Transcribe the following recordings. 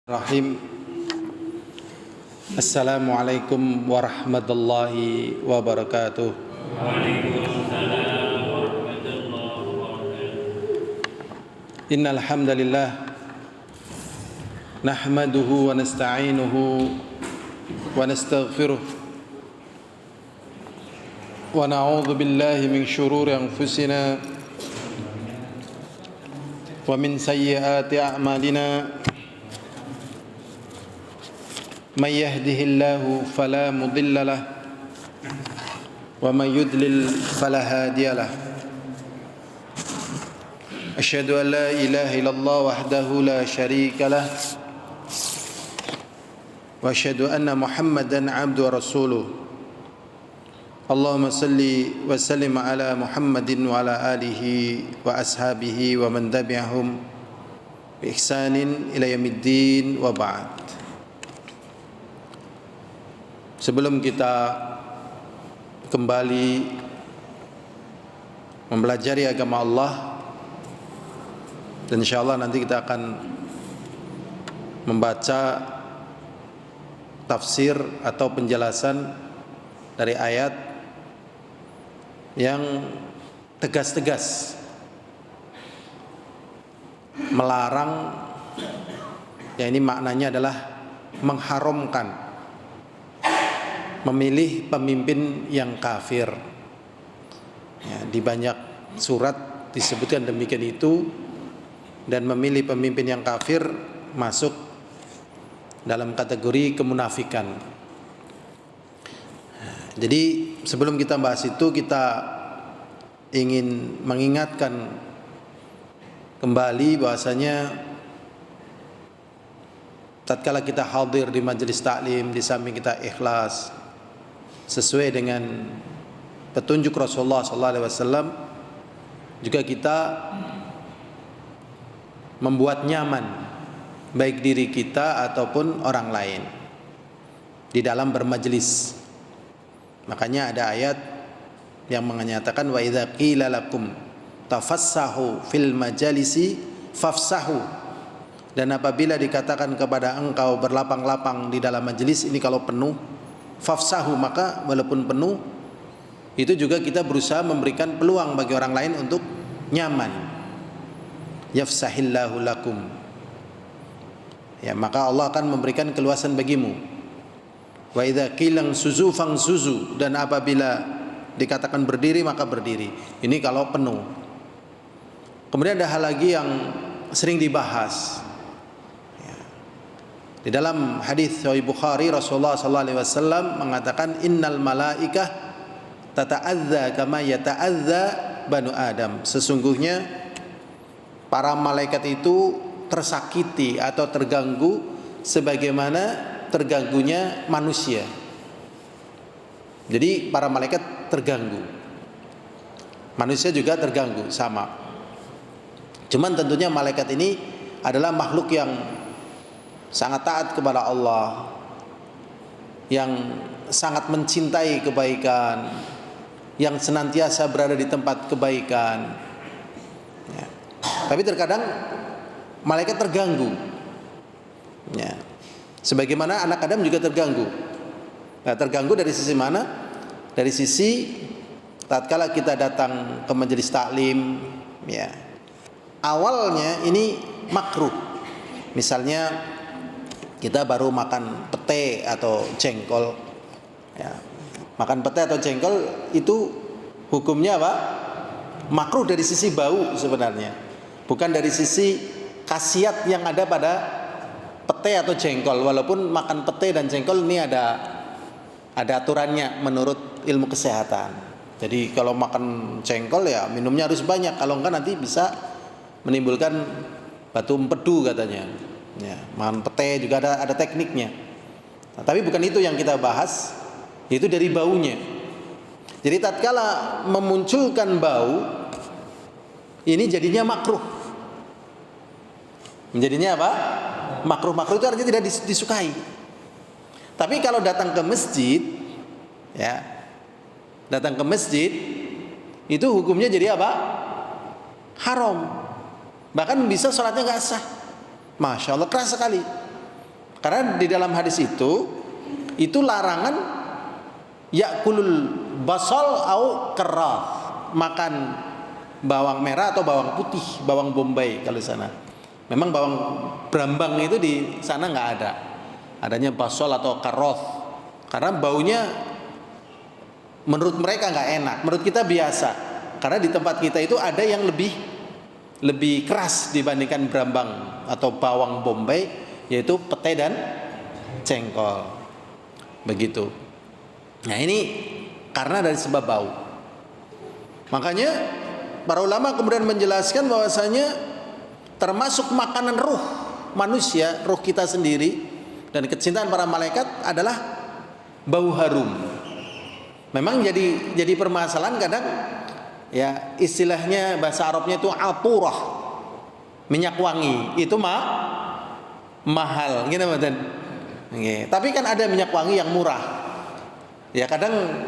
Rahim. Assalamualaikum warahmatullahi wabarakatuh. Waalaikumsalam warahmatullahi wabarakatuh. Innal hamdalillah nahmaduhu wa nasta'inuhu wa nastaghfiruh wa na'udzu billahi min shururi anfusina wa min sayyiati a'malina. من يهده الله فلا مضل له ومن يضلل فلا هادي له أشهد أن لا إله إلا الله وحده لا شريك له وأشهد أن محمدا عبده ورسوله اللهم صل وسلم على محمد وعلى آله وأصحابه ومن تبعهم بإحسان إلى يوم الدين وبعد. Sebelum kita kembali mempelajari agama Allah, dan insyaallah nanti kita akan membaca tafsir atau penjelasan dari ayat yang tegas-tegas melarang, ya ini maknanya adalah mengharamkan memilih pemimpin yang kafir. Ya, di banyak surat disebutkan demikian itu, dan memilih pemimpin yang kafir masuk dalam kategori kemunafikan. Jadi sebelum kita bahas itu, kita ingin mengingatkan kembali bahwasanya tatkala kita hadir di majelis taklim, di samping kita ikhlas sesuai dengan petunjuk Rasulullah SAW, juga kita membuat nyaman baik diri kita ataupun orang lain di dalam bermajelis. Makanya ada ayat yang menyatakan wa idza qila lakum tafassahu fil majalisi fafsahu, dan apabila dikatakan kepada engkau berlapang-lapang di dalam majelis ini kalau penuh, fafsahu, maka walaupun penuh itu juga kita berusaha memberikan peluang bagi orang lain untuk nyaman. Yafsahillahu lakum, ya, maka Allah akan memberikan keluasan bagimu. Wa idza qilang suzu fangsuzu, dan apabila dikatakan berdiri maka berdiri. Ini kalau penuh. Kemudian ada hal lagi yang sering dibahas. Di dalam hadis Sahih Bukhari, Rasulullah SAW mengatakan innal malaikah tata'adza kama yata'adza banu Adam. Sesungguhnya para malaikat itu tersakiti atau terganggu sebagaimana terganggunya manusia. Jadi para malaikat terganggu, manusia juga terganggu sama. Cuman tentunya malaikat ini adalah makhluk yang sangat taat kepada Allah, yang sangat mencintai kebaikan, yang senantiasa berada di tempat kebaikan, ya. Tapi terkadang malaikat terganggu, ya. Sebagaimana anak Adam juga terganggu. Nah, terganggu dari sisi mana? Dari sisi tatkala kita datang ke majelis taklim, ya, awalnya ini makruh. Misalnya kita baru makan pete atau jengkol, ya. Makan pete atau jengkol itu hukumnya apa? Makruh dari sisi bau sebenarnya, bukan dari sisi khasiat yang ada pada pete atau jengkol. Walaupun makan pete dan jengkol ini ada aturannya menurut ilmu kesehatan. Jadi kalau makan jengkol ya minumnya harus banyak, kalau enggak nanti bisa menimbulkan batu empedu katanya. Ya, makan pete juga ada tekniknya. Nah, tapi bukan itu yang kita bahas, itu dari baunya. Jadi tatkala memunculkan bau, ini jadinya makruh. Menjadinya apa? Makruh. Makruh itu artinya tidak disukai. Tapi kalau datang ke masjid, ya, datang ke masjid itu hukumnya jadi apa? Haram. Bahkan bisa sholatnya nggak sah. Masya Allah, keras sekali. Karena di dalam hadis itu larangan yakulul basal au keras, makan bawang merah atau bawang putih, bawang bombay kalau di sana. Memang bawang brambang itu di sana nggak ada. Adanya basal atau karoth. Karena baunya menurut mereka nggak enak, menurut kita biasa. Karena di tempat kita itu ada yang lebih keras dibandingkan brambang atau bawang bombay, yaitu pete dan jengkol. Begitu. Nah ini karena dari sebab bau. Makanya para ulama kemudian menjelaskan bahwasanya termasuk makanan ruh manusia, ruh kita sendiri dan kecintaan para malaikat adalah bau harum. Memang jadi permasalahan kadang ya, istilahnya bahasa Arabnya itu aturah, minyak wangi itu mahal gitu mboten. Nggih. Tapi kan ada minyak wangi yang murah. Ya kadang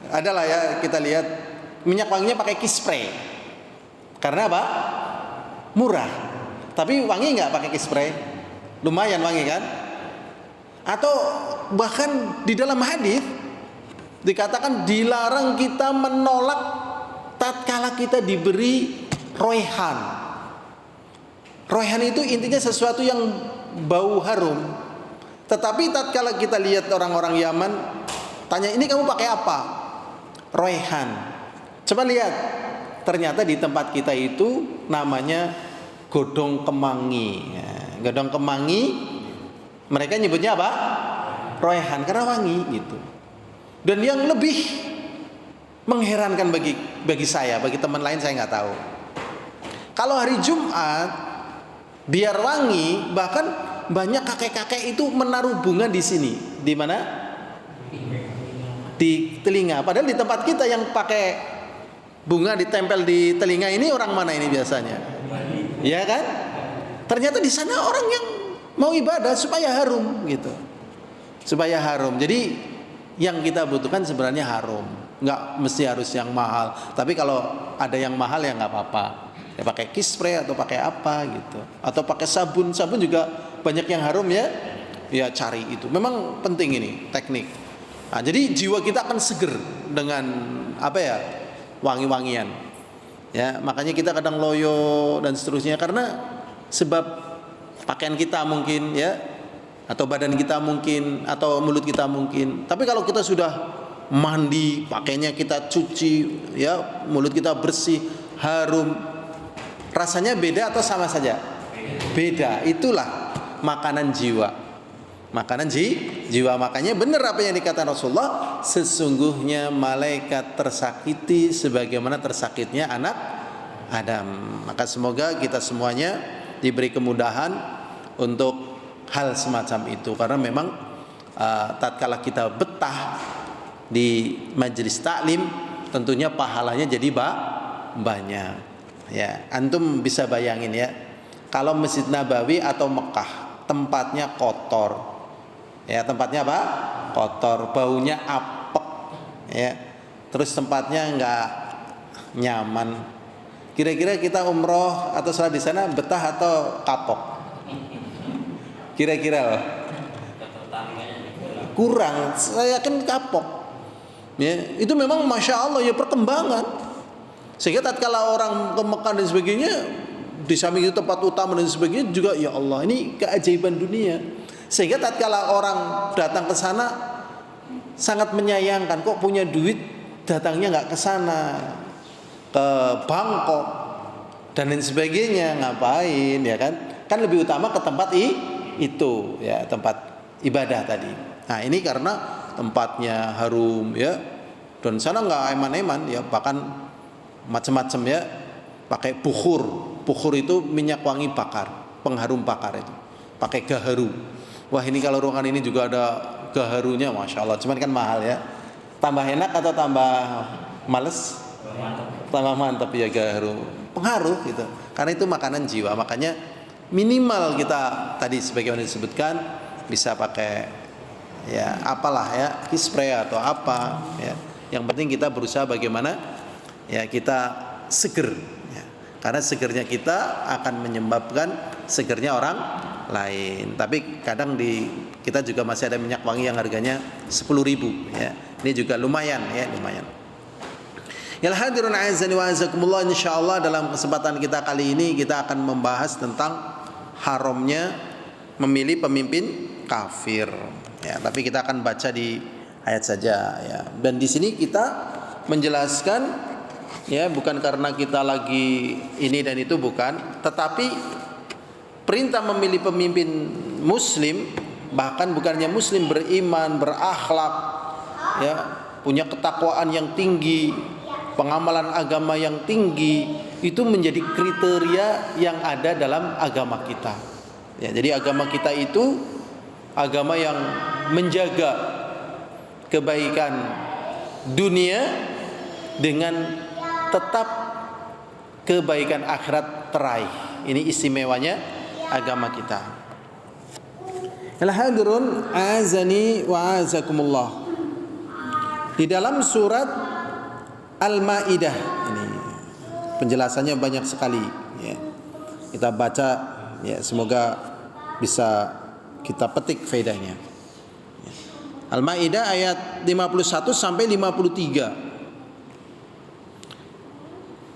adalah ya kita lihat minyak wanginya pakai kispray. Karena apa? Murah. Tapi wangi nggak pakai kispray? Lumayan wangi kan? Atau bahkan di dalam hadis dikatakan dilarang kita menolak tatkala kita diberi roihan. Roihan itu intinya sesuatu yang bau harum. Tetapi tatkala kita lihat orang-orang Yaman, tanya ini kamu pakai apa? Roihan. Coba lihat, ternyata di tempat kita itu namanya godong kemangi. Ya, godong kemangi, mereka nyebutnya apa? Roihan, karena wangi gitu. Dan yang lebih mengherankan bagi saya, bagi teman lain saya nggak tahu. Kalau hari Jumat biar wangi, bahkan banyak kakek-kakek itu menaruh bunga di sini. Di mana? Di telinga. Padahal di tempat kita yang pakai bunga ditempel di telinga ini orang mana ini biasanya? Ya kan? Ternyata di sana orang yang mau ibadah supaya harum gitu. Supaya harum. Jadi yang kita butuhkan sebenarnya harum, nggak mesti harus yang mahal. Tapi kalau ada yang mahal ya nggak apa-apa. Ya pakai kispray atau pakai apa gitu. Atau pakai sabun juga banyak yang harum ya. Ya cari itu. Memang penting ini teknik. Nah, jadi jiwa kita akan seger dengan apa ya? Wangi-wangian. Ya, makanya kita kadang loyo dan seterusnya karena sebab pakaian kita mungkin ya, atau badan kita mungkin, atau mulut kita mungkin. Tapi kalau kita sudah mandi, pakainya kita cuci, ya mulut kita bersih, harum, rasanya beda atau sama saja? Beda. Itulah makanan jiwa. Makanan jiwa. Makanya benar apa yang dikatakan Rasulullah, sesungguhnya malaikat tersakiti sebagaimana tersakitnya anak Adam. Maka semoga kita semuanya diberi kemudahan untuk hal semacam itu, karena memang tatkala kita betah di majelis taklim tentunya pahalanya jadi banyak ya. Antum bisa bayangin ya, kalau Masjid Nabawi atau Mekah tempatnya kotor ya, tempatnya apa? Kotor, baunya apek ya, terus tempatnya nggak nyaman. Kira-kira kita umroh atau salat di sana betah atau kapok? Kira-kira kurang, saya kan kapok ya. Itu memang Masya Allah ya perkembangan, sehingga tatkala orang ke Mekah dan sebagainya, di samping itu tempat utama dan sebagainya juga, ya Allah ini keajaiban dunia. Sehingga tatkala orang datang ke sana sangat menyayangkan, kok punya duit datangnya nggak ke sana, ke Bangkok dan lain sebagainya, ngapain ya kan? Kan lebih utama ke tempat itu ya, tempat ibadah tadi. Nah ini karena tempatnya harum ya, dan sana nggak eman-eman ya, bahkan macam-macam ya, pakai bukhur itu minyak wangi bakar, pengharum bakar itu, pakai gaharu. Wah ini kalau ruangan ini juga ada gaharunya, Masya Allah. Cuman kan mahal ya. Tambah enak atau tambah males? Tambah mantap ya gaharu, pengaruh gitu. Karena itu makanan jiwa. Makanya minimal kita tadi sebagaimana disebutkan bisa pakai ya apalah ya, kispray atau apa ya. Yang penting kita berusaha bagaimana ya kita seger ya. Karena segernya kita akan menyebabkan segernya orang lain. Tapi kadang kita juga masih ada minyak wangi yang harganya 10.000 ya. Ini juga lumayan ya, lumayan. Ya hadirun azani wa azakumullah, insyaallah dalam kesempatan kita kali ini kita akan membahas tentang haramnya memilih pemimpin kafir. Ya, tapi kita akan baca di ayat saja ya. Dan di sini kita menjelaskan ya, bukan karena kita lagi ini dan itu, bukan, tetapi perintah memilih pemimpin muslim, bahkan bukannya muslim, beriman, berakhlak ya, punya ketakwaan yang tinggi, pengamalan agama yang tinggi, itu menjadi kriteria yang ada dalam agama kita. Ya, jadi agama kita itu agama yang menjaga kebaikan dunia dengan tetap kebaikan akhirat teraih. Ini istimewanya agama kita. Al-hadirun azani wa azakumullah. Di dalam surat Al-Maidah ini penjelasannya banyak sekali ya. Kita baca ya, semoga bisa kita petik faedahnya. Al-Maidah ayat 51 sampai 53.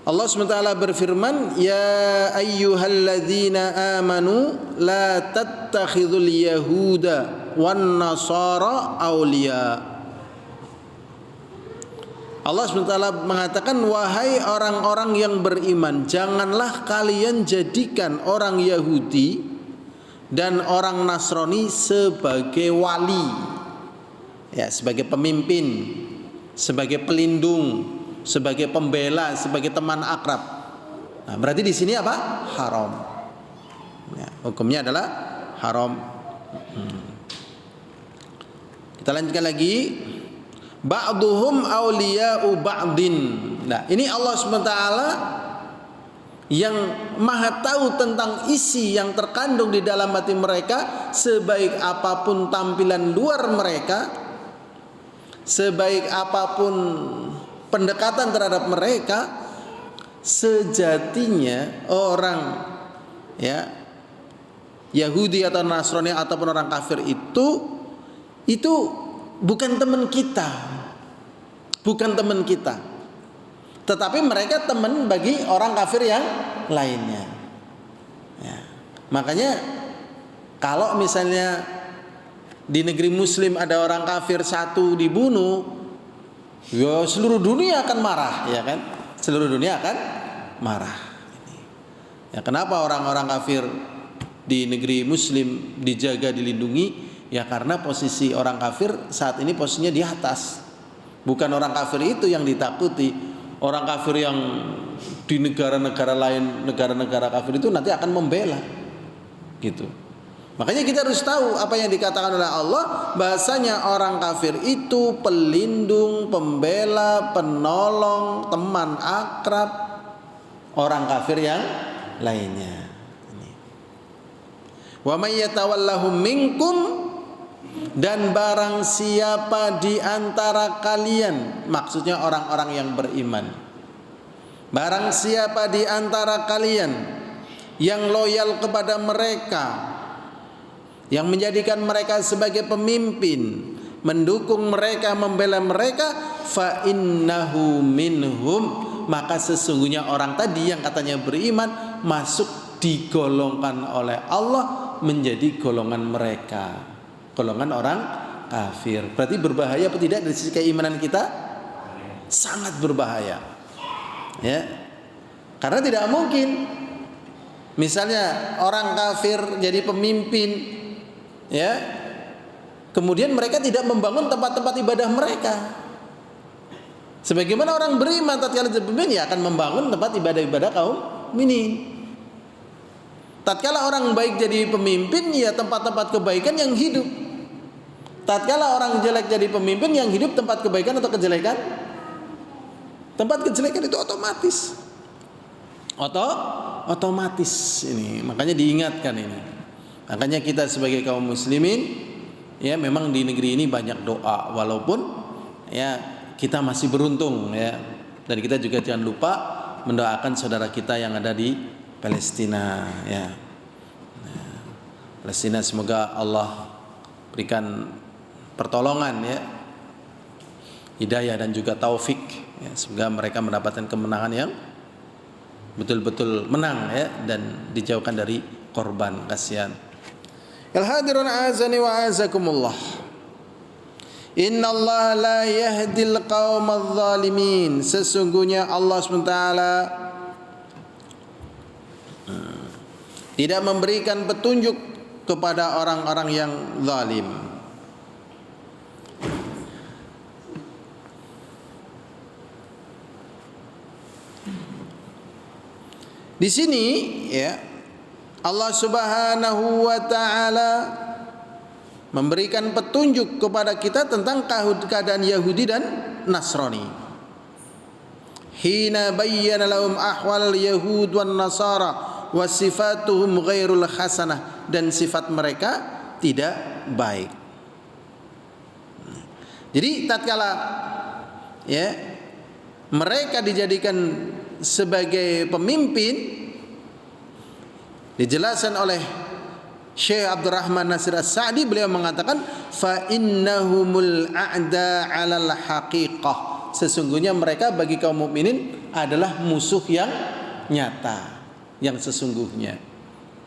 Allah SWT berfirman, ya ayyuhalladzina amanu la tattakhidhul yahuda wan nasara awliya. Allah SWT mengatakan, wahai orang-orang yang beriman, janganlah kalian jadikan orang Yahudi dan orang Nasrani sebagai wali, ya, sebagai pemimpin, sebagai pelindung, sebagai pembela, sebagai teman akrab. Nah, berarti di sini apa? Haram. Ya, hukumnya adalah haram. Kita lanjutkan lagi. Ba'duhum awliya'u ba'din. Nah, ini Allah SWT yang maha tahu tentang isi yang terkandung di dalam hati mereka. Sebaik apapun tampilan luar mereka, sebaik apapun pendekatan terhadap mereka, sejatinya orang ya Yahudi atau Nasrani ataupun orang kafir itu bukan teman kita, bukan teman kita, tetapi mereka teman bagi orang kafir yang lainnya ya. Makanya kalau misalnya di negeri muslim ada orang kafir satu dibunuh, ya seluruh dunia akan marah, ya kan? Seluruh dunia akan marah. Ya, kenapa orang-orang kafir di negeri muslim dijaga, dilindungi? Ya karena posisi orang kafir saat ini posisinya di atas. Bukan orang kafir itu yang ditakuti. Orang kafir yang di negara-negara lain, negara-negara kafir itu nanti akan membela, gitu. Makanya kita harus tahu apa yang dikatakan oleh Allah, bahasanya orang kafir itu pelindung, pembela, penolong, teman akrab orang kafir yang lainnya. Wa may yatawallahum minkum, dan barang siapa di antara kalian, maksudnya orang-orang yang beriman, barang siapa di antara kalian yang loyal kepada mereka, yang menjadikan mereka sebagai pemimpin, mendukung mereka, membela mereka, fa innahu minhum, maka sesungguhnya orang tadi yang katanya beriman masuk, digolongkan oleh Allah menjadi golongan mereka, golongan orang kafir. Berarti berbahaya atau tidak dari sisi keimanan kita? Sangat berbahaya. Ya. Karena tidak mungkin misalnya orang kafir jadi pemimpin, ya, kemudian mereka tidak membangun tempat-tempat ibadah mereka. Sebagaimana orang beriman tatkala jadi pemimpin, ya akan membangun tempat ibadah-ibadah kaum mukminin. Tatkala orang baik jadi pemimpin, ya tempat-tempat kebaikan yang hidup. Tatkala orang jelek jadi pemimpin, yang hidup tempat kebaikan atau kejelekan? Tempat kejelekan itu otomatis. Otomatis ini. Makanya diingatkan ini. Makanya kita sebagai kaum muslimin, ya memang di negeri ini banyak doa, walaupun ya kita masih beruntung ya. Dan kita juga jangan lupa mendoakan saudara kita yang ada di Palestina ya. Palestina semoga Allah berikan pertolongan ya, hidayah dan juga taufik ya, semoga mereka mendapatkan kemenangan yang betul-betul menang ya, dan dijauhkan dari korban. Kasihan. Al-hadirun azani wa azakumullah. Inna Allah la yahdil qawmal zalimin. Sesungguhnya Allah SWT tidak memberikan petunjuk kepada orang-orang yang zalim. Di sini ya, Allah Subhanahu wa taala memberikan petunjuk kepada kita tentang keadaan Yahudi dan Nasrani. Hina bayyana lahum ahwal yahud wan nasara wa sifatuhum ghairul hasanah, dan sifat mereka tidak baik. Jadi tatkala ya mereka dijadikan sebagai pemimpin, dijelaskan oleh Syekh Abdurrahman Nasir As-Sa'di, beliau mengatakan fa innahumul a'da 'alal haqiqah. Sesungguhnya mereka bagi kaum mukminin adalah musuh yang nyata, yang sesungguhnya.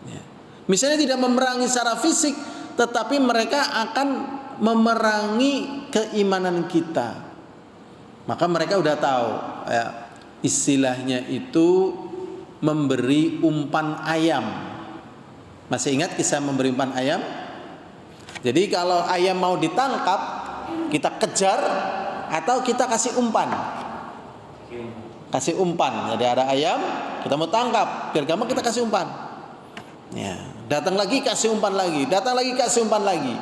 Ya. Misalnya tidak memerangi secara fisik, tetapi mereka akan memerangi keimanan kita. Maka mereka udah tahu ya, istilahnya itu memberi umpan ayam. Masih ingat kisah memberi umpan ayam? Jadi kalau ayam mau ditangkap, kita kejar atau kita kasih umpan? Kasih umpan. Jadi ada ayam, kita mau tangkap, biar gampang kita kasih umpan. Ya, datang lagi kasih umpan lagi, datang lagi kasih umpan lagi.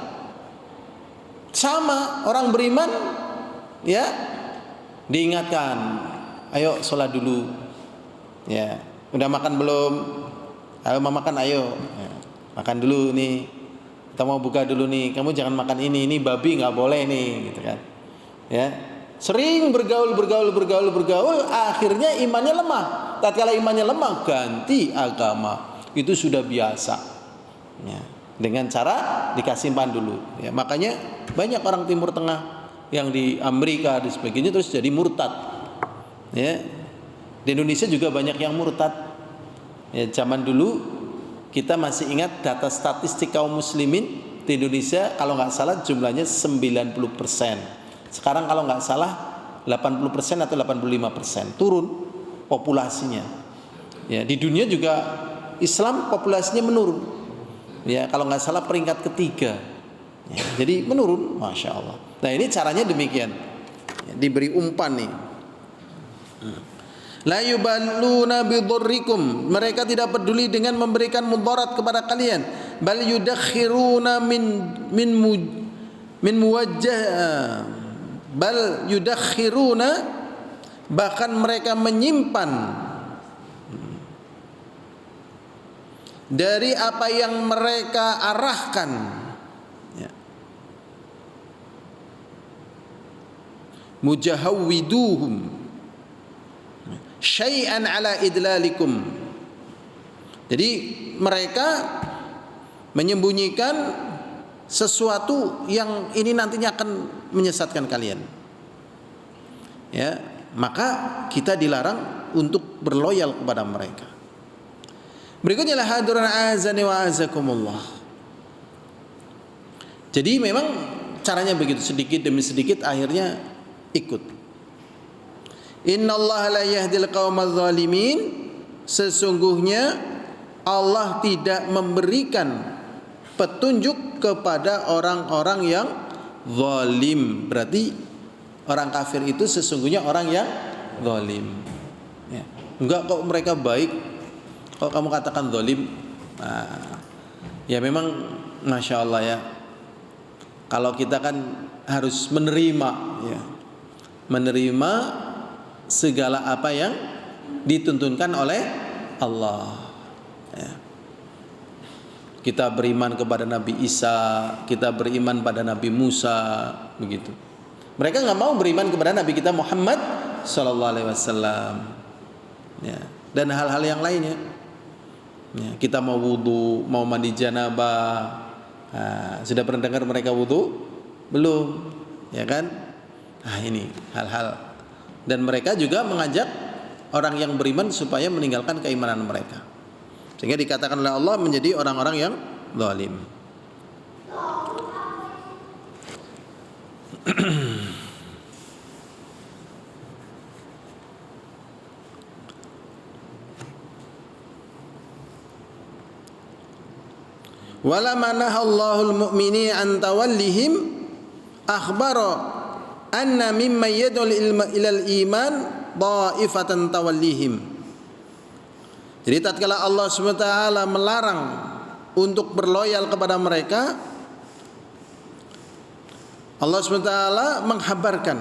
Sama orang beriman, ya, diingatkan, ayo sholat dulu. Ya, udah makan belum? Ayo mau makan, ayo. Ya, makan dulu nih. Kita mau buka dulu nih. Kamu jangan makan ini babi nggak boleh nih, gitu kan. Ya, sering bergaul, akhirnya imannya lemah. Tatkala imannya lemah, ganti agama. Itu sudah biasa. Ya, dengan cara dikasih umpan dulu. Ya, makanya banyak orang Timur Tengah yang di Amerika dan sebagainya terus jadi murtad. Ya, di Indonesia juga banyak yang murtad. Ya, zaman dulu kita masih ingat data statistik kaum muslimin di Indonesia, kalau nggak salah jumlahnya 90%. Sekarang kalau nggak salah 80% atau 85%, turun populasinya. Ya, di dunia juga Islam populasinya menurun. Ya, kalau nggak salah peringkat ketiga. Ya, jadi menurun, masya Allah. Nah ini caranya demikian. Ya, diberi umpan nih. La yuballuna bidurrikum. Mereka tidak peduli dengan memberikan mudarat kepada kalian. Bal yudakhiruna min muwajjah. Bal yudakhiruna, bahkan mereka menyimpan dari apa yang mereka arahkan. Ya. Mujahawwiduhum syai'an ala idlalikum. Jadi mereka menyembunyikan sesuatu yang ini nantinya akan menyesatkan kalian. Ya, maka kita dilarang untuk berloyal kepada mereka. Berikutnya la hadirin azani wa azakumullah. Jadi memang caranya begitu, sedikit demi sedikit akhirnya ikut. Innallaha la yahdil qaumadz zalimin. Sesungguhnya Allah tidak memberikan petunjuk kepada orang-orang yang zalim. Berarti orang kafir itu sesungguhnya orang yang zalim. Ya. Enggak kok mereka baik. Kalau kamu katakan zalim, nah, ya memang masya Allah ya. Kalau kita kan harus menerima, ya, menerima segala apa yang dituntunkan oleh Allah. Ya. Kita beriman kepada Nabi Isa, kita beriman pada Nabi Musa, begitu. Mereka nggak mau beriman kepada Nabi kita Muhammad Sallallahu Alaihi Wasallam, ya, dan hal-hal yang lainnya. Ya, kita mau wudu, mau mandi janabah, sudah pernah dengar mereka wudu? Belum, ya kan? Nah, ini hal-hal. Dan mereka juga mengajak orang yang beriman supaya meninggalkan keimanan mereka, sehingga dikatakan oleh Allah menjadi orang-orang yang zalim. Walamma nahallahul mu'mini an tawallihim akhbara anna mimma yad'ul ilal iman dhaifatan tawallihim. Jadi tatkala Allah SWT melarang untuk berloyal kepada mereka, Allah SWT menghabarkan,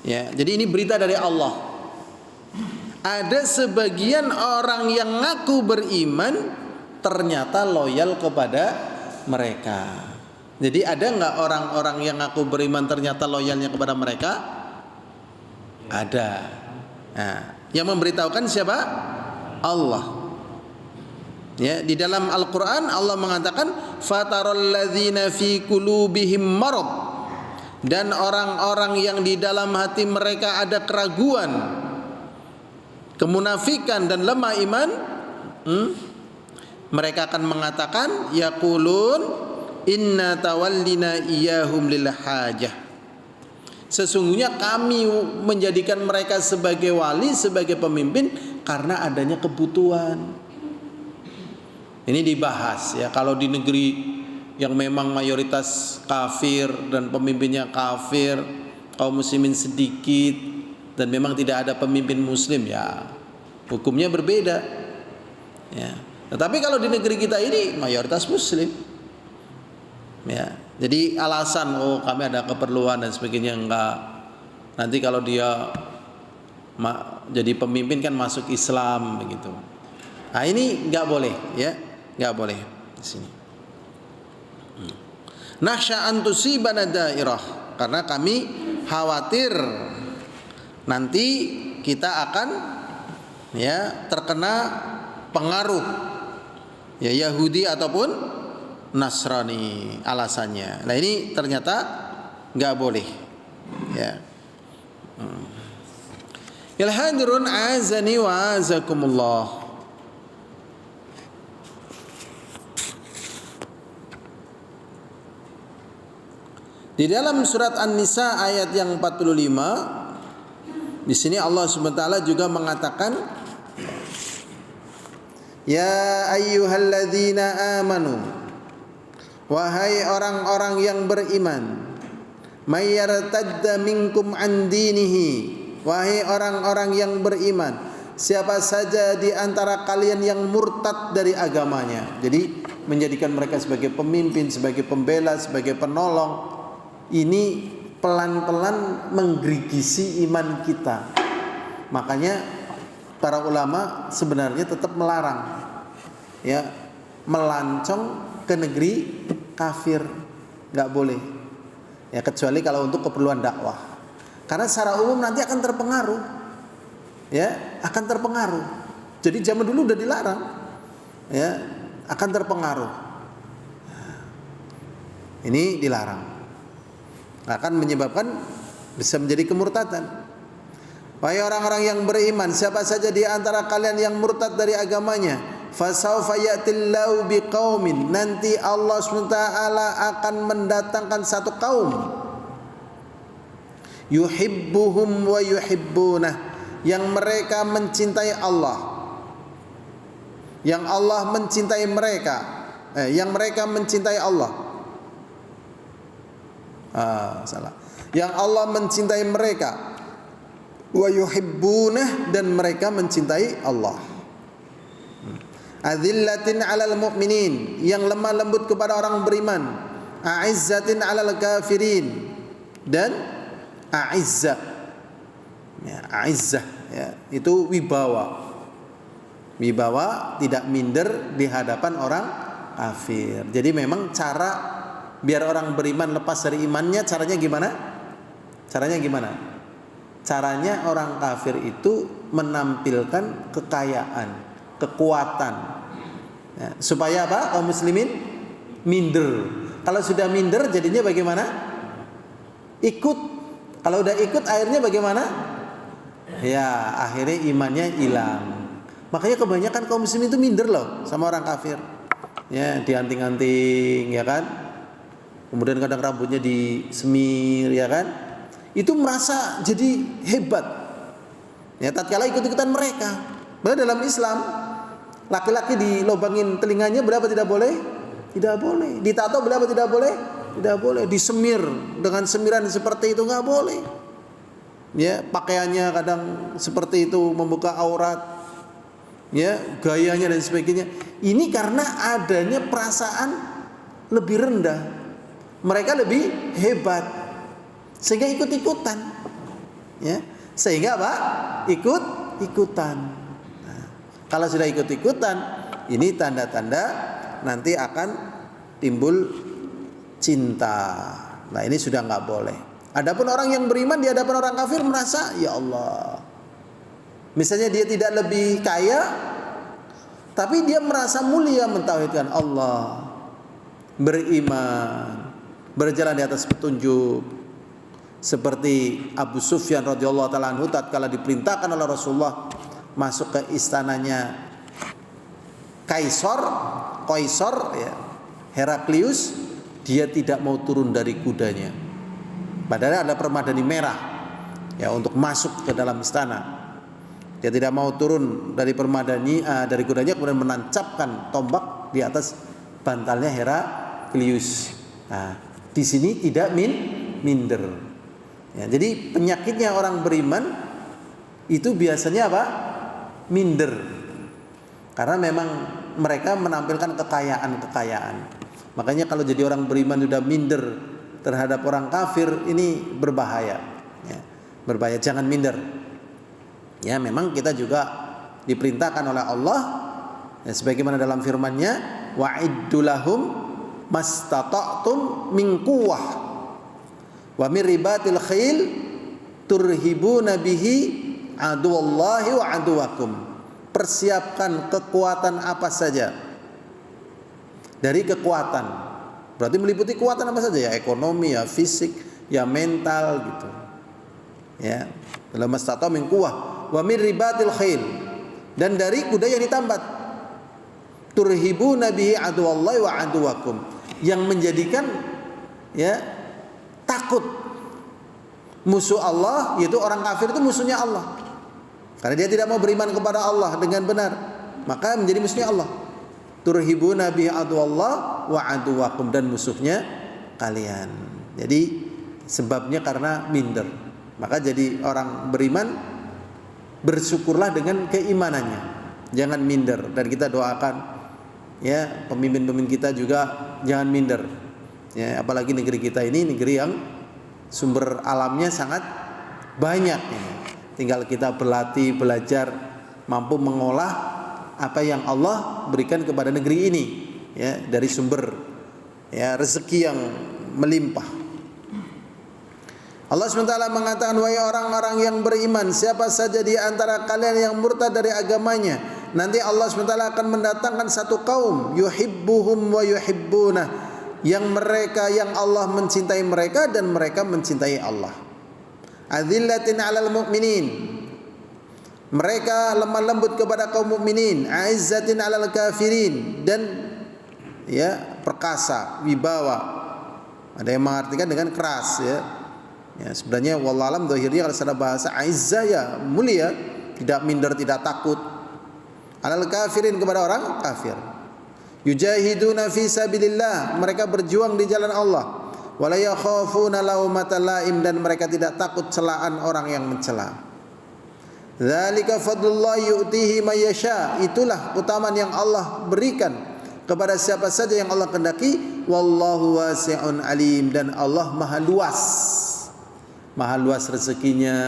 ya, jadi ini berita dari Allah. Ada sebagian orang yang ngaku beriman ternyata loyal kepada mereka. Jadi ada nggak orang-orang yang ngaku beriman ternyata loyalnya kepada mereka? Ada. Nah, yang memberitahukan siapa? Allah. Ya, di dalam Al-Quran Allah mengatakan fatarul ladzina fi qulubihim marad, dan orang-orang yang di dalam hati mereka ada keraguan, kemunafikan dan lemah iman, mereka akan mengatakan yaqulun inna tawallina iyahum lil hajah, sesungguhnya kami menjadikan mereka sebagai wali, sebagai pemimpin karena adanya kebutuhan. Ini dibahas, ya, kalau di negeri yang memang mayoritas kafir dan pemimpinnya kafir, kaum muslimin sedikit dan memang tidak ada pemimpin muslim, ya hukumnya berbeda, ya. Tetapi kalau di negeri kita ini mayoritas muslim, ya, jadi alasan kami ada keperluan dan sebagainya, enggak. Nanti kalau dia jadi pemimpin kan masuk Islam begitu. Nah, ini enggak boleh, ya. Enggak boleh di sini. Nakhsha an tusibana dairah, karena kami khawatir nanti kita akan, ya, terkena pengaruh, ya, Yahudi ataupun Nasrani alasannya. Nah, ini ternyata enggak boleh, ya. Ilhadirun azani wa azakumullah. Di dalam surat An-Nisa ayat yang 45, di sini Allah SWT juga mengatakan, ya ayyuhalladzina amanu, wahai orang-orang yang beriman, may yartadda minkum an dinihi, wahai orang-orang yang beriman, siapa saja di antara kalian yang murtad dari agamanya. Jadi menjadikan mereka sebagai pemimpin, sebagai pembela, sebagai penolong. Ini pelan-pelan menggerigisi iman kita. Makanya para ulama sebenarnya tetap melarang, ya, melancong ke negeri kafir, nggak boleh, ya, kecuali kalau untuk keperluan dakwah. Karena secara umum nanti akan terpengaruh, ya, akan terpengaruh. Jadi zaman dulu udah dilarang, ya, akan terpengaruh. Ini dilarang, akan menyebabkan bisa menjadi kemurtadan. Wahai orang-orang yang beriman, siapa saja di antara kalian yang murtad dari agamanya, fasaufa ya'tillahu biqaumin, nanti Allah SWT akan mendatangkan satu kaum, yuhibbuhum wa yuhibbunah, yang mereka mencintai Allah, yang Allah mencintai mereka, yang mereka mencintai Allah. Yang Allah mencintai mereka, wa yuhibbunah, dan mereka mencintai Allah. Adzillatin 'alal mu'minin, yang lemah lembut kepada orang beriman. A'izzatin 'alal kafirin, dan a'izzah, ya, a'izzah, ya, itu wibawa. Wibawa, tidak minder di hadapan orang kafir. Jadi memang cara biar orang beriman lepas dari imannya, caranya gimana? Caranya gimana? Caranya orang kafir itu menampilkan kekayaan, kekuatan. Ya, supaya apa? Kaum muslimin minder. Kalau sudah minder jadinya bagaimana? Ikut. Kalau udah ikut akhirnya bagaimana? Ya, akhirnya imannya hilang. Makanya kebanyakan kaum muslimin itu minder loh sama orang kafir. Ya, dianting-anting, ya kan? Kemudian kadang rambutnya disemir, ya kan? Itu merasa jadi hebat. Ya, tatkala ikut-ikutan mereka. Padahal dalam Islam laki-laki dilobangin telinganya berapa tidak boleh? Tidak boleh. Ditato berapa tidak boleh? Tidak boleh. Disemir dengan semiran seperti itu nggak boleh. Ya, pakaiannya kadang seperti itu membuka aurat. Ya, gayanya dan sebagainya. Ini karena adanya perasaan lebih rendah. Mereka lebih hebat. Sehingga ikut-ikutan. Ya, sehingga apa? Ikut-ikutan. Nah, kalau sudah ikut-ikutan, ini tanda-tanda nanti akan timbul cinta. Nah, ini sudah nggak boleh. Adapun orang yang beriman di hadapan orang kafir merasa, ya Allah. Misalnya dia tidak lebih kaya, tapi dia merasa mulia mentauhidkan Allah, beriman, berjalan di atas petunjuk. Seperti Abu Sufyan radhiyallahu taala anhu tatkala diperintahkan oleh Rasulullah masuk ke istananya Kaisar ya, Heraklius, dia tidak mau turun dari kudanya. Padahal ada permadani merah ya untuk masuk ke dalam istana. Dia tidak mau turun dari dari kudanya, kemudian menancapkan tombak di atas bantalnya Heraklius. Nah, di sini tidak minder. Ya, jadi penyakitnya orang beriman itu biasanya apa? Minder. Karena memang mereka menampilkan kekayaan. Makanya kalau jadi orang beriman sudah minder terhadap orang kafir, ini berbahaya. Ya, berbahaya, jangan minder. Ya, memang kita juga diperintahkan oleh Allah ya, sebagaimana dalam firman-Nya, wa'iddu lahum mastata'tum min quwwah wa min ribatil khail turhibuna bihi aduwallahi wa aduwakum. Persiapkan kekuatan apa saja. Dari kekuatan, berarti meliputi kekuatan apa saja ya, ekonomi ya, fisik ya, mental gitu. Ya, dalam mastata'tum min quwwah wa min ribatil khail, dan dari kuda yang ditambat. Turhibuna bihi aduwallahi wa aduwakum, yang menjadikan ya takut musuh Allah, yaitu orang kafir itu musuhnya Allah. Karena dia tidak mau beriman kepada Allah dengan benar, maka menjadi musuhnya Allah. Turhibuna bihi aduwallahi wa aduwakum, dan musuhnya kalian. Jadi sebabnya karena minder. Maka jadi orang beriman bersyukurlah dengan keimanannya, jangan minder. Dan kita doakan ya pemimpin-pemimpin kita juga jangan minder. Ya, apalagi negeri kita ini negeri yang sumber alamnya sangat banyak. Ya. Tinggal kita berlatih, belajar, mampu mengolah apa yang Allah berikan kepada negeri ini. Ya, dari sumber ya rezeki yang melimpah. Allah SWT mengatakan, wahai orang-orang yang beriman, siapa saja di antara kalian yang murtad dari agamanya, nanti Allah SWT akan mendatangkan satu kaum, yuhibbuhum wa yuhibbunah, yang Allah mencintai mereka dan mereka mencintai Allah. Adzillatin 'alal mu'minin, mereka lemah lembut kepada kaum mukminin. Aizzatin 'alal kafirin, dan ya perkasa, wibawa. Ada yang mengartikan dengan keras ya. Ya, sebenarnya wallahualam zahirnya kalau secara bahasa aizzah ya mulia, tidak minder, tidak takut. Alal kafirin, kepada orang kafir. Yujahiduna fi sabilillah, mereka berjuang di jalan Allah. Wala yakhafuna laumata laim, dan mereka tidak takut celaan orang yang mencela. Dzalika fadlullah yu'tihi may yasha, itulah keutamaan yang Allah berikan kepada siapa saja yang Allah kehendaki. Wallahu wasi'un alim, dan Allah maha luas. Maha luas rezekinya,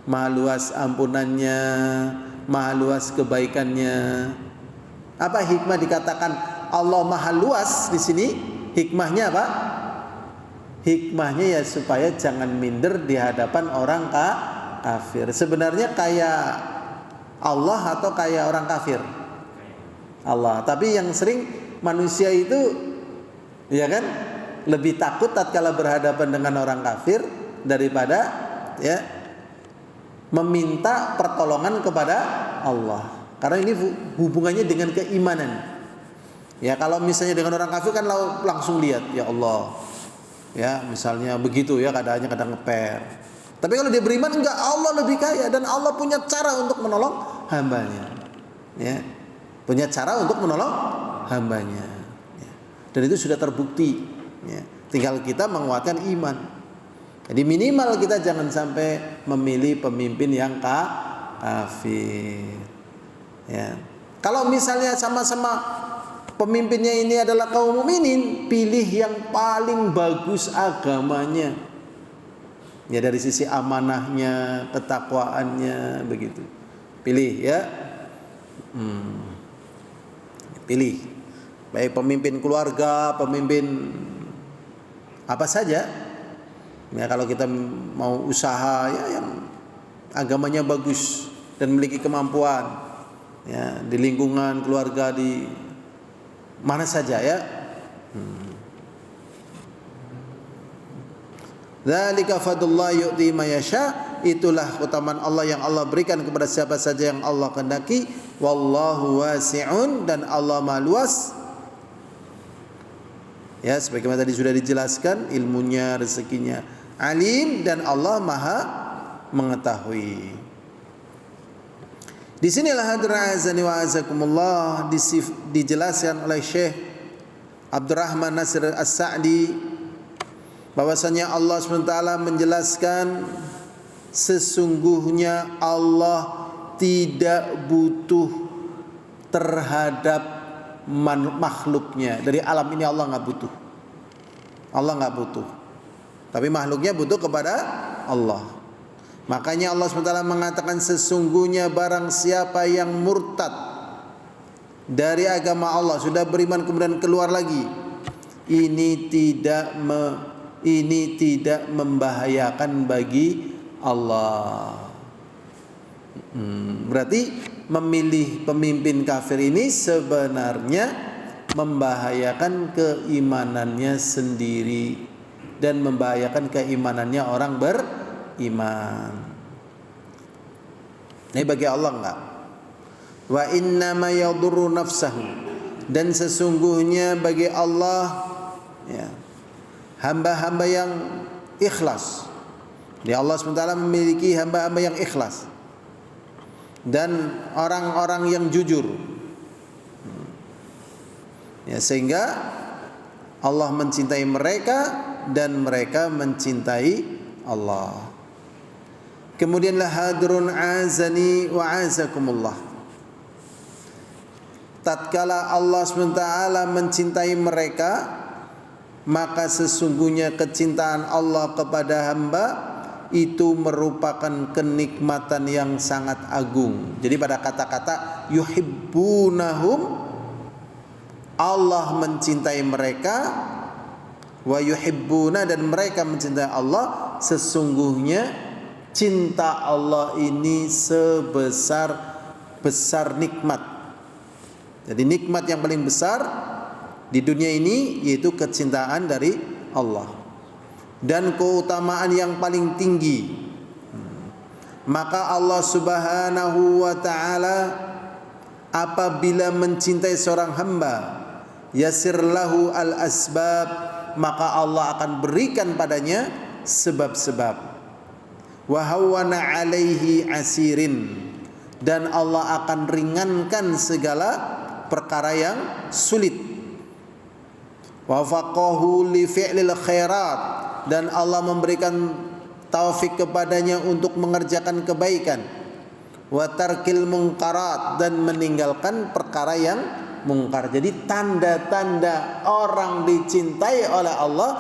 maha luas ampunannya, maha luas kebaikannya. Apa hikmah dikatakan Allah maha luas di sini? Hikmahnya apa? Hikmahnya ya supaya jangan minder di hadapan orang kafir. Sebenarnya kayak Allah atau kayak orang kafir? Allah. Tapi yang sering manusia itu, ya kan, lebih takut tatkala berhadapan dengan orang kafir daripada ya meminta pertolongan kepada Allah. Karena ini hubungannya dengan keimanan. Ya kalau misalnya dengan orang kafir kan langsung lihat, ya Allah. Ya misalnya begitu ya keadaannya kadang ngeper. Tapi kalau dia beriman enggak, Allah lebih kaya dan Allah punya cara untuk menolong hambanya. Ya. Punya cara untuk menolong hambanya. Ya. Dan itu sudah terbukti. Ya. Tinggal kita menguatkan iman. Jadi minimal kita jangan sampai memilih pemimpin yang kafir. Ya. Kalau misalnya sama-sama pemimpinnya ini adalah kaum mukminin, pilih yang paling bagus agamanya. Ya dari sisi amanahnya, ketakwaannya, begitu. Pilih ya. Pilih. Baik pemimpin keluarga, pemimpin apa saja. Ya kalau kita mau usaha ya yang agamanya bagus dan memiliki kemampuan. Ya, di lingkungan keluarga di mana saja ya. Dzalika fadlullah yu'ti may yasha, itulah keutamaan Allah yang Allah berikan kepada siapa saja yang Allah kehendaki. Wallahu wasi'un, dan Allah Maha luas. Ya, sebagaimana tadi sudah dijelaskan, ilmunya, rezekinya. Alim, dan Allah Maha mengetahui. Di sinilah hadirin azani wa azakumullah dijelaskan oleh Syekh Abdurrahman Nasir As-Sa'di bahwasanya Allah SWT menjelaskan sesungguhnya Allah tidak butuh terhadap makhluknya. Dari alam ini Allah nggak butuh. Allah nggak butuh. Tapi makhluknya butuh kepada Allah. Makanya Allah SWT mengatakan sesungguhnya barang siapa yang murtad dari agama Allah, sudah beriman kemudian keluar lagi, ini tidak membahayakan bagi Allah. Berarti memilih pemimpin kafir ini sebenarnya membahayakan keimanannya sendiri dan membahayakan keimanannya orang beriman. Ini bagi Allah enggak? Wa innama yadurru nafsahu, dan sesungguhnya bagi Allah ya, hamba-hamba yang ikhlas. Di Allah SWT memiliki hamba-hamba yang ikhlas dan orang-orang yang jujur. Ya, sehingga Allah mencintai mereka dan mereka mencintai Allah. Kemudian la hadrun azani wa azakumullah. Tatkala Allah SWT mencintai mereka, maka sesungguhnya kecintaan Allah kepada hamba itu merupakan kenikmatan yang sangat agung. Jadi pada kata-kata yuhibbunahum, Allah mencintai mereka, wa yuhibbuna, dan mereka mencintai Allah. Sesungguhnya cinta Allah ini sebesar nikmat. Jadi nikmat yang paling besar di dunia ini yaitu kecintaan dari Allah dan keutamaan yang paling tinggi. Maka Allah Subhanahu wa taala apabila mencintai seorang hamba, yasir lahu al asbab, maka Allah akan berikan padanya sebab-sebab. Wa hawwana alaihi asirin, dan Allah akan ringankan segala perkara yang sulit. Wa faqahu li fi'lil khairat, dan Allah memberikan taufik kepadanya untuk mengerjakan kebaikan. Wa tarkil munkarat, dan meninggalkan perkara yang mungkar. Jadi tanda-tanda orang dicintai oleh Allah,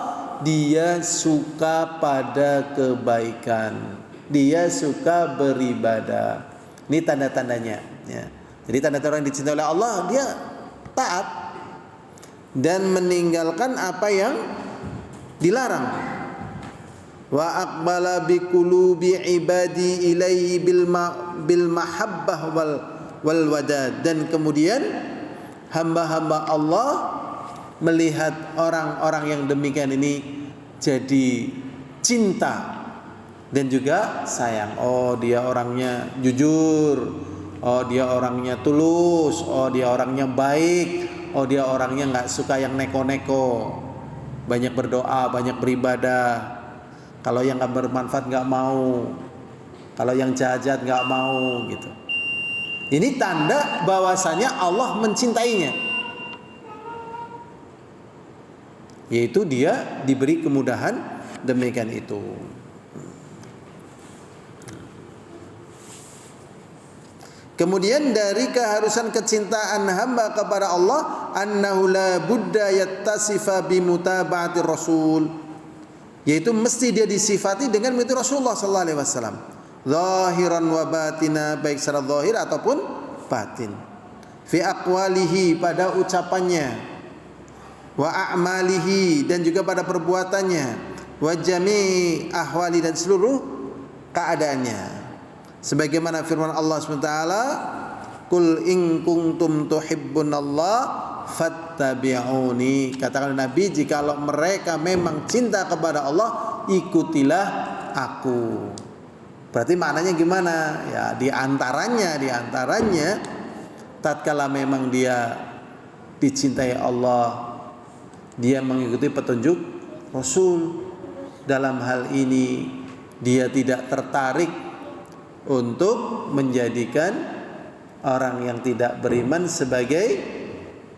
dia suka pada kebaikan, dia suka beribadah. Ini tanda-tandanya ya. Jadi tanda-tanda orang dicintai oleh Allah, dia taat dan meninggalkan apa yang dilarang. wa aqbala bi qulubi ibadi ilaihi bil mahabbah wal wadad. Dan kemudian hamba-hamba Allah melihat orang-orang yang demikian ini jadi cinta dan juga sayang. Oh, dia orangnya jujur, oh dia orangnya tulus, oh dia orangnya baik, oh dia orangnya nggak suka yang neko-neko, banyak berdoa, banyak beribadah. Kalau yang nggak bermanfaat nggak mau, kalau yang jahat nggak mau gitu. Ini tanda bahwasanya Allah mencintainya, yaitu dia diberi kemudahan demikian itu. Kemudian dari keharusan kecintaan hamba kepada Allah, annahu la budda yattasifa bi mutaba'ati rasul, yaitu mesti dia disifati dengan mengikuti Rasulullah sallallahu alaihi wasallam, zahiran wa batina, baik secara zahir ataupun batin, fi aqwalihi, pada ucapannya, wa a'malihi, dan juga pada perbuatannya, wa jami' ahwali, dan seluruh keadaannya. Sebagaimana firman Allah SWT, Qul in kuntum tuhibbunallah fattabi'uni. Katakan Nabi, jikalau mereka memang cinta kepada Allah, ikutilah aku. Berarti maknanya gimana? Ya, di antaranya tatkala memang dia dicintai Allah, dia mengikuti petunjuk Rasul. Dalam hal ini dia tidak tertarik untuk menjadikan orang yang tidak beriman sebagai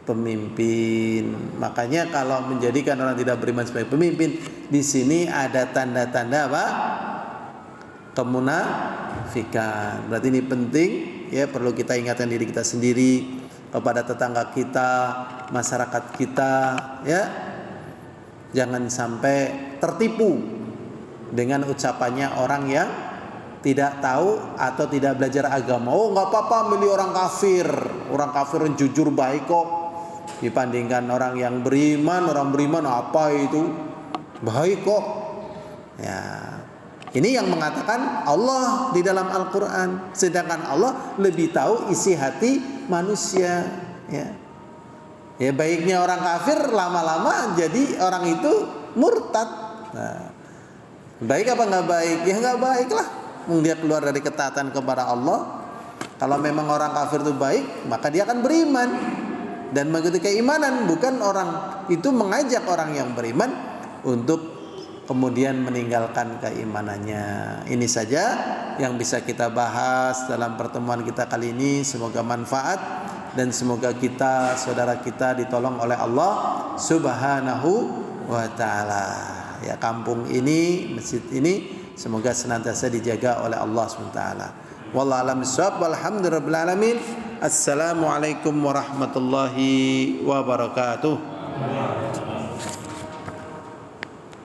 pemimpin. Makanya kalau menjadikan orang tidak beriman sebagai pemimpin, di sini ada tanda-tanda apa? Kemunafikan. Berarti ini penting ya, perlu kita ingatkan diri kita sendiri, kepada tetangga kita, masyarakat kita ya. Jangan sampai tertipu dengan ucapannya orang yang tidak tahu atau tidak belajar agama. Oh, nggak apa-apa milih orang kafir yang jujur baik kok, dibandingkan orang yang beriman. Orang beriman apa itu baik kok ya. Ini yang mengatakan Allah di dalam Al-Quran, sedangkan Allah lebih tahu isi hati manusia ya. Ya, baiknya orang kafir lama-lama jadi orang itu murtad. Nah, baik apa nggak baik? Ya nggak baik lah. Dia keluar dari ketaatan kepada Allah. Kalau memang orang kafir itu baik, maka dia akan beriman dan mengikuti keimanan. Bukan orang itu mengajak orang yang beriman untuk kemudian meninggalkan keimanannya. Ini saja yang bisa kita bahas dalam pertemuan kita kali ini. Semoga manfaat dan semoga kita, saudara kita, ditolong oleh Allah Subhanahu wa ta'ala. Ya, kampung ini, masjid ini semoga senantiasa dijaga oleh Allah SWT. Wallahu a'lam bishawab. Walhamdulillahirabbil alamin. Assalamualaikum warahmatullahi wabarakatuh.